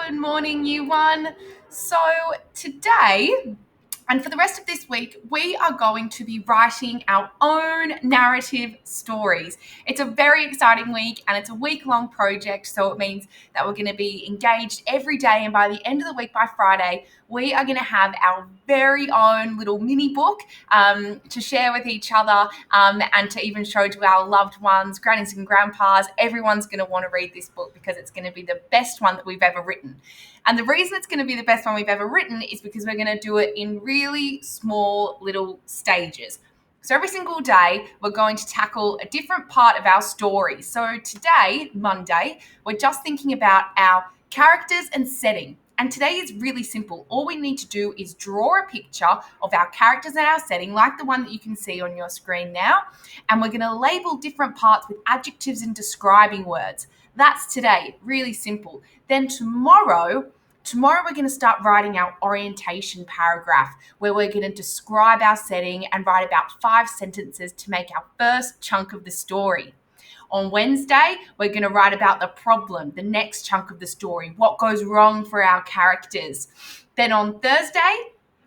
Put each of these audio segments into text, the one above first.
Good morning, you one. So, today and for the rest of this week, we are going to be writing our own narrative stories. It's a very exciting week and it's a week-long project, so it means that we're going to be engaged every day. And by the end of the week, by Friday, we are going to have our very own little mini book to share with each other and to even show to our loved ones, grannies and grandpas. Everyone's going to want to read this book because it's going to be the best one that we've ever written. And the reason it's going to be the best one we've ever written is because we're going to do it in really small little stages. So every single day, we're going to tackle a different part of our story. So today, Monday, we're just thinking about our characters and setting. And today is really simple. All we need to do is draw a picture of our characters and our setting, like the one that you can see on your screen now. And we're going to label different parts with adjectives and describing words. That's today, really simple. Then tomorrow we're going to start writing our orientation paragraph where we're going to describe our setting and write about 5 sentences to make our first chunk of the story. On Wednesday, we're going to write about the problem, the next chunk of the story, what goes wrong for our characters. Then on Thursday,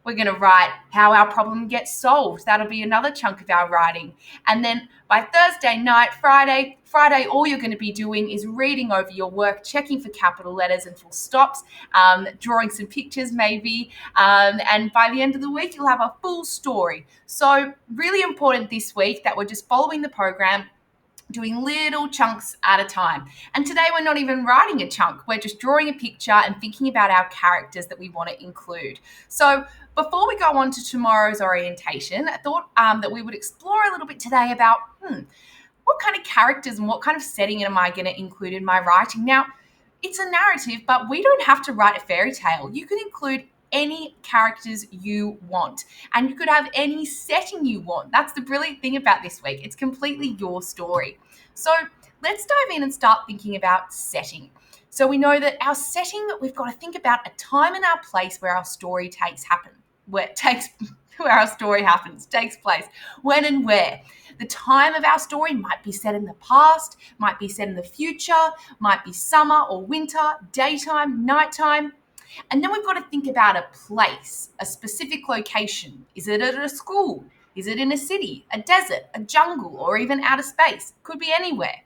we're going to write how our problem gets solved. That'll be another chunk of our writing. And then by Thursday night, Friday, all you're going to be doing is reading over your work, checking for capital letters and full stops, drawing some pictures maybe. And by the end of the week, you'll have a full story. So really important this week that we're just following the program, doing little chunks at a time. And today we're not even writing a chunk. We're just drawing a picture and thinking about our characters that we want to include. So before we go on to tomorrow's orientation, I thought that we would explore a little bit today about what kind of characters and what kind of setting am I going to include in my writing? Now, it's a narrative, but we don't have to write a fairy tale. You can include any characters you want, and you could have any setting you want. That's the brilliant thing about this week. It's completely your story. So let's dive in and start thinking about setting. So we know that our setting, we've got to think about a time and our place where our story takes place, when and where. The time of our story might be set in the past, might be set in the future, might be summer or winter, daytime, nighttime. And then we've got to think about a place, a specific location. Is it at a school? Is it in a city, a desert, a jungle, or even outer space? Could be anywhere.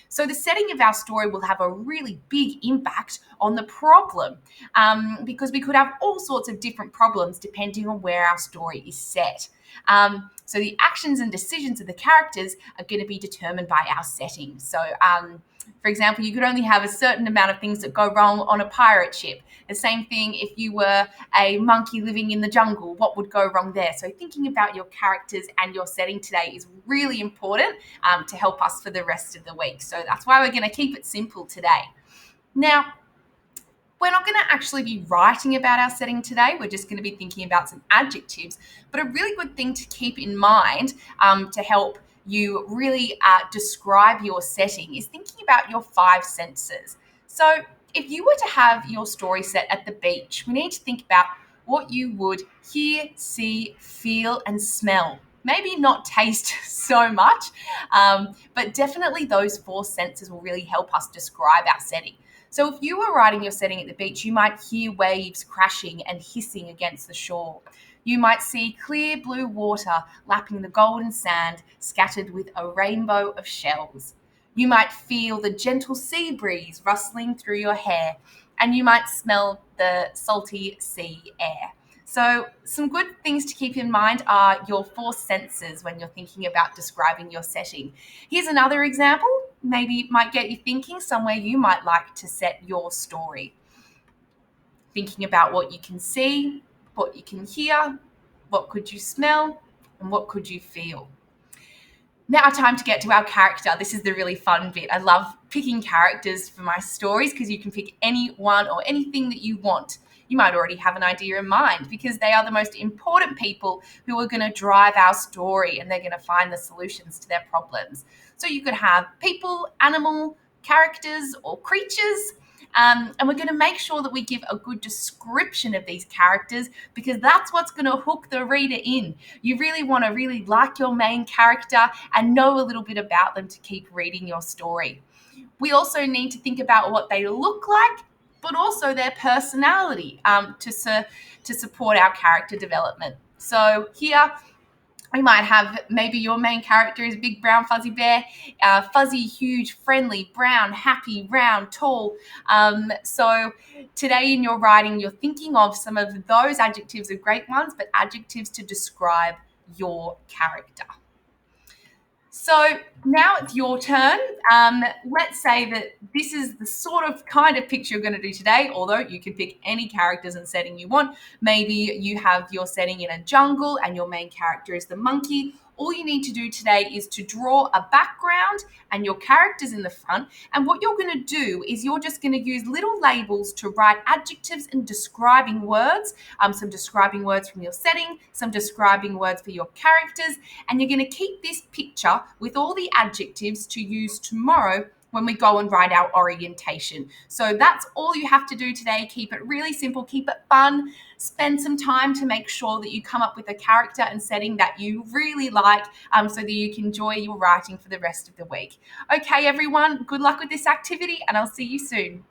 So the setting of our story will have a really big impact on the problem because we could have all sorts of different problems depending on where our story is set. So the actions and decisions of the characters are going to be determined by our setting. So for example, you could only have a certain amount of things that go wrong on a pirate ship. The same thing if you were a monkey living in the jungle, what would go wrong there? So thinking about your characters and your setting today is really important to help us for the rest of the week. So that's why we're going to keep it simple today. Now, we're not going to actually be writing about our setting today. We're just going to be thinking about some adjectives. But a really good thing to keep in mind to help you really describe your setting is thinking about your 5 senses. So if you were to have your story set at the beach, we need to think about what you would hear, see, feel, and smell. Maybe not taste so much, but definitely those 4 senses will really help us describe our setting. So if you were writing your setting at the beach, you might hear waves crashing and hissing against the shore. You might see clear blue water lapping the golden sand scattered with a rainbow of shells. You might feel the gentle sea breeze rustling through your hair, and you might smell the salty sea air. So some good things to keep in mind are your 4 senses when you're thinking about describing your setting. Here's another example. Maybe it might get you thinking somewhere you might like to set your story. Thinking about what you can see, what you can hear, what could you smell, and what could you feel. Now time to get to our character. This is the really fun bit. I love picking characters for my stories because you can pick anyone or anything that you want. You might already have an idea in mind because they are the most important people who are going to drive our story and they're going to find the solutions to their problems. So you could have people, animal, characters, or creatures. And we're going to make sure that we give a good description of these characters because that's what's going to hook the reader in. You really want to really like your main character and know a little bit about them to keep reading your story. We also need to think about what they look like, but also their personality to support our character development. So here we might have maybe your main character is a big brown fuzzy bear, fuzzy, huge, friendly, brown, happy, round, tall. So today in your writing, you're thinking of some of those adjectives are great ones, but adjectives to describe your character. So now it's your turn. Let's say that this is the sort of kind of picture you're going to do today, although you can pick any characters and setting you want. Maybe you have your setting in a jungle and your main character is the monkey. All you need to do today is to draw a background and your character's in the front. And what you're going to do is you're just going to use little labels to write adjectives and describing words, some describing words from your setting, some describing words for your characters, and you're going to keep this picture with all the adjectives to use tomorrow when we go and write our orientation. So that's all you have to do today. Keep it really simple, keep it fun, spend some time to make sure that you come up with a character and setting that you really like, so that you can enjoy your writing for the rest of the week. Okay, everyone, good luck with this activity, and I'll see you soon.